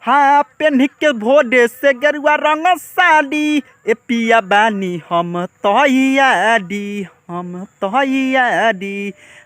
हाँ पेन्ह के भोरे से गेरुआ रंग साड़ी ए पिया बानी हम तैयारी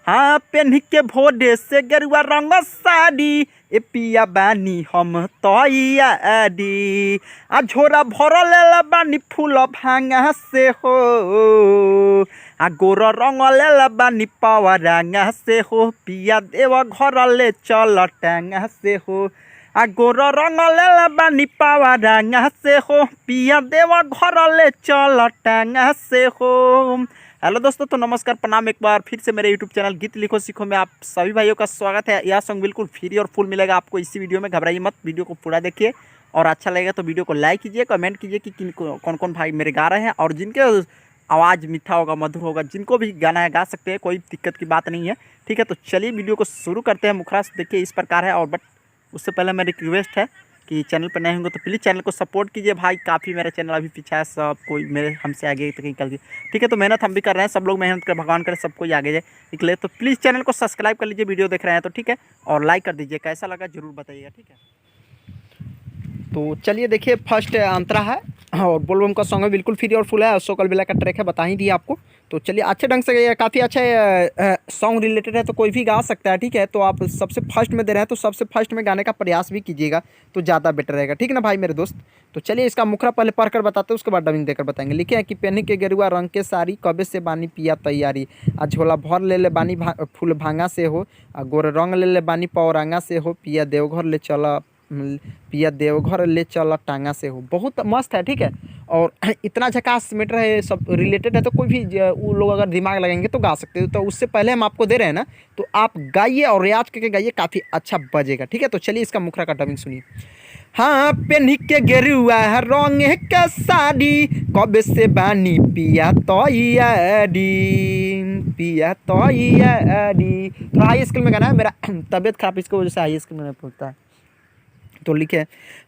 हाँ पेन्ह के भोरे से गेरुआ रंग साड़ी ए पिया बानी हम तैयारी आ झोरा भरल बानी फूल भांगा से हो आ गोर रंग ले बानी पवरांगा से हो पिया देव घर ले चल टांगा से हो आ गोर रंग ले बानी पवरांगा से हो पिया देव घर ले चल टांगा से हो। हेलो दोस्तों, तो नमस्कार प्रणाम, एक बार फिर से मेरे यूट्यूब चैनल गीत लिखो सीखो में आप सभी भाइयों का स्वागत है। यह सॉन्ग बिल्कुल फ्री और फुल मिलेगा आपको इसी वीडियो में, घबराइए मत, वीडियो को पूरा देखिए और अच्छा लगेगा तो वीडियो को लाइक कीजिए, कमेंट कीजिए कि कौन कौन भाई मेरे गा रहे हैं और जिनके आवाज़ मीठा होगा, मधुर होगा, जिनको भी गाना है गा सकते हैं, कोई दिक्कत की बात नहीं है। ठीक है, तो चलिए वीडियो को शुरू करते हैं। मुखरा देखिए इस प्रकार है, और बट उससे पहले मेरी रिक्वेस्ट है कि चैनल पर नए होंगे तो प्लीज़ चैनल को सपोर्ट कीजिए भाई। काफ़ी मेरा चैनल अभी पीछा है, सब कोई मेरे हमसे आगे तक निकल गए। ठीक है, तो मेहनत हम भी कर रहे हैं, सब लोग मेहनत कर, भगवान करे सब कोई आगे जाए निकले। तो प्लीज़ चैनल को सब्सक्राइब कर लीजिए, वीडियो देख रहे हैं तो ठीक है, और लाइक कर दीजिए। कैसा लगा जरूर बताइएगा। ठीक है, तो चलिए देखिए, फर्स्ट अंतरा है और बोलबम का सॉन्ग है, बिल्कुल फ्री और फुल है, सोकल बेला का ट्रैक है, बता ही दिया आपको। तो चलिए अच्छे ढंग से गाइए, काफ़ी अच्छा सॉन्ग रिलेटेड है तो कोई भी गा सकता है। ठीक है, तो आप सबसे फर्स्ट में दे रहे हैं तो सबसे फर्स्ट में गाने का प्रयास भी कीजिएगा तो ज़्यादा बेटर रहेगा। ठीक है ना भाई मेरे दोस्त। तो चलिए इसका मुखरा पहले पढ़ कर बताते हैं, उसके बाद डबिंग देकर बताएंगे। लिखे हैं कि पहने के गेरुआ रंग के साड़ी कबे से बानी पिया तैयारी आ झोला भर ले बानी फूल भांगा से हो आ गोर रंग ले बानी पौरांगा से हो पिया देवघर ले चला टांगा से हो। बहुत मस्त है। ठीक है, और इतना झकास मैटर है, सब रिलेटेड है तो कोई भी वो लोग अगर दिमाग लगाएंगे तो गा सकते हो। तो उससे पहले हम आपको दे रहे हैं ना, तो आप गाइए और रियाज करके गाइए, काफ़ी अच्छा बजेगा। ठीक है, तो चलिए इसका मुखरा का डबिंग सुनिए। हाँ पेन्ह के गेरुआ रंग के साड़ी कबे से बानी पिया तैयारी। तो हाई स्कूल में गाना है, मेरा तबीयत खराब इसकी वजह से हाई स्कूल में पहुँचता है। तो लिखे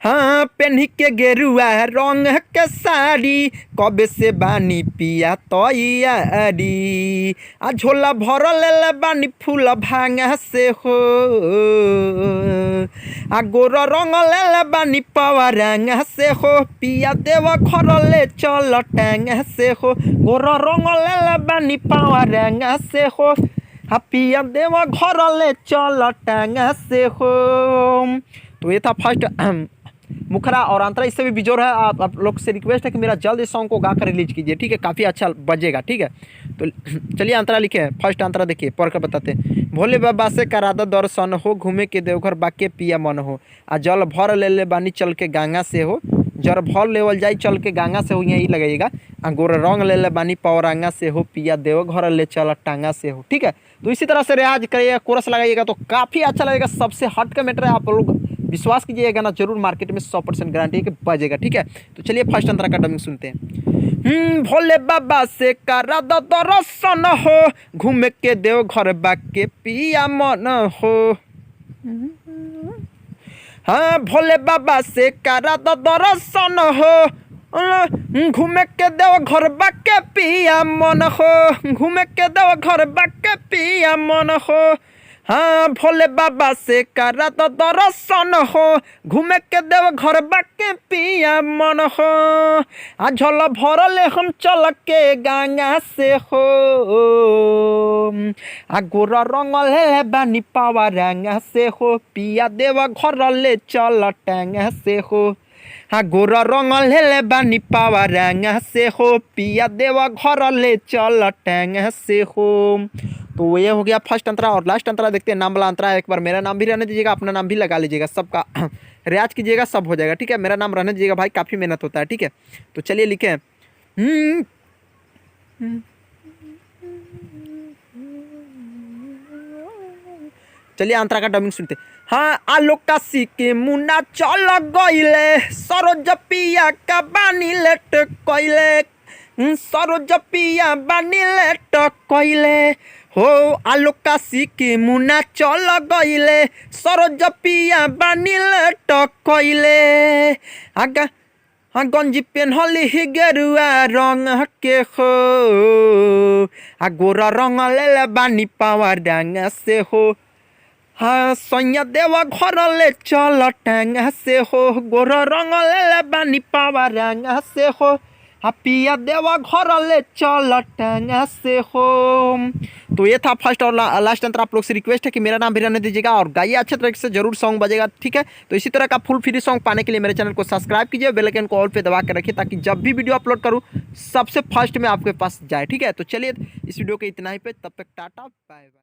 हाँ पेन्ह के गेरुआ रंग के साड़ी कबे से बानी पिया तैयारी आ झोला भरल बानी फूल भांगा से हो आ गोर रंग ले बानी पवरांगा से हो पिया देव घर ले चल टांगा से हो गोर रंग ले बानी पवरांगा से हो आ पिया देव घर ले चल टांगा से हो। तो ये था फर्स्ट मुखरा और अंतरा, इससे भी बिजोर है। आप लोग से रिक्वेस्ट है कि मेरा जल्द इस सॉन्ग को गा कर रिलीज कीजिए। ठीक है, काफ़ी अच्छा बजेगा। ठीक है, तो चलिए अंतरा लिखे हैं। फर्स्ट अंतरा देखिए, पढ़ कर बताते हैं। भोले बाबा से करादा दर्शन हो घूमे के देवघर बाके पिया मन हो आ जल भर ले बानी चल के गंगा से हो जल भर लेवल जाई चल के गंगा से हो, यही लगाइएगा। आ गोर रंग ले बानी पौरांगा से हो पिया देव घर ले चल टांगा से हो। ठीक है, तो इसी तरह से रियाज करिएगा, कोरस लगाइएगा तो काफ़ी अच्छा लगेगा। सबसे हट का मैटर है, आप लोग विश्वास कीजिए, गाना जरूर मार्केट में 100% गारंटी है कि बजेगा। ठीक है, तो चलिए फर्स्ट अंतरा का डबिंग सुनते हैं। भोले बाबा से करा दर्शन हो घूमे के देव घर बाके पिया मन हो। हाँ भोले बाबा से करा दर्शन हो घूमे के देव घर बाके पिया मन हो घूमे के देव घर बाके पिया मन हो। हाँ भोले बाबा से करा तो दर्शन हो घूमे के देव घर बाके पिया मन हो आ झोल भरले हम चल के गंगा से हो आ गोर रंग ले बानी पवरांगा से हो पिया देव घर ले चल टांगा से हो हाँ गोर रंग ले बानी पवरांगा से हो पिया देव घर ले चल टांगा से हो। तो ये हो गया फर्स्ट अंतरा, और लास्ट अंतरा देखते हैं, नाम वाला अंतरा है। एक बार मेरा नाम भी रहने दीजिएगा, अपना नाम भी लगा लीजिएगा, सबका रियाज कीजिएगा, सब हो जाएगा। ठीक है, मेरा नाम रहने दीजिएगा भाई, काफ़ी मेहनत होता है। ठीक है, तो चलिए लिखे चलिए अंतरा का डबिंग सुनते। हाँ आलोक काशी के मुन्ना चल गईले सरोज पिया का बानी लेट कइले सरोज पिया बानी लेट कइले हो आलोक काशी के मुन्ना चल गईले सरोज पिया बानी लेट कइले आगा हाँ गंजी पेन्हली ही गेरुआ रंग के हो आ गोरा रंग ले बानी पवरांगा से हो हाँ सैया देवा घर ले चल टांगा से हो गोर रंग ले बानी पावा रंगा से हो हाँ पिया देवा घर ले चल टांगा से हो। तो ये था फर्स्ट और लास्ट अंतर। आप लोग से रिक्वेस्ट है कि मेरा नाम भी रहने दीजिएगा और गाइए अच्छे तरीके से, जरूर सॉन्ग बजेगा, ठीक है। तो इसी तरह का फुल फ्री सॉन्ग पाने के लिए मेरे चैनल को सब्सक्राइब कीजिए, बेल आइकन को ऑल पे दबा कर रखिए ताकि जब भी वीडियो अपलोड करूँ सबसे फर्स्ट में आपके पास जाए, ठीक है। तो चलिए इस वीडियो के इतना ही पे, तब तक टाटा बाय बाय।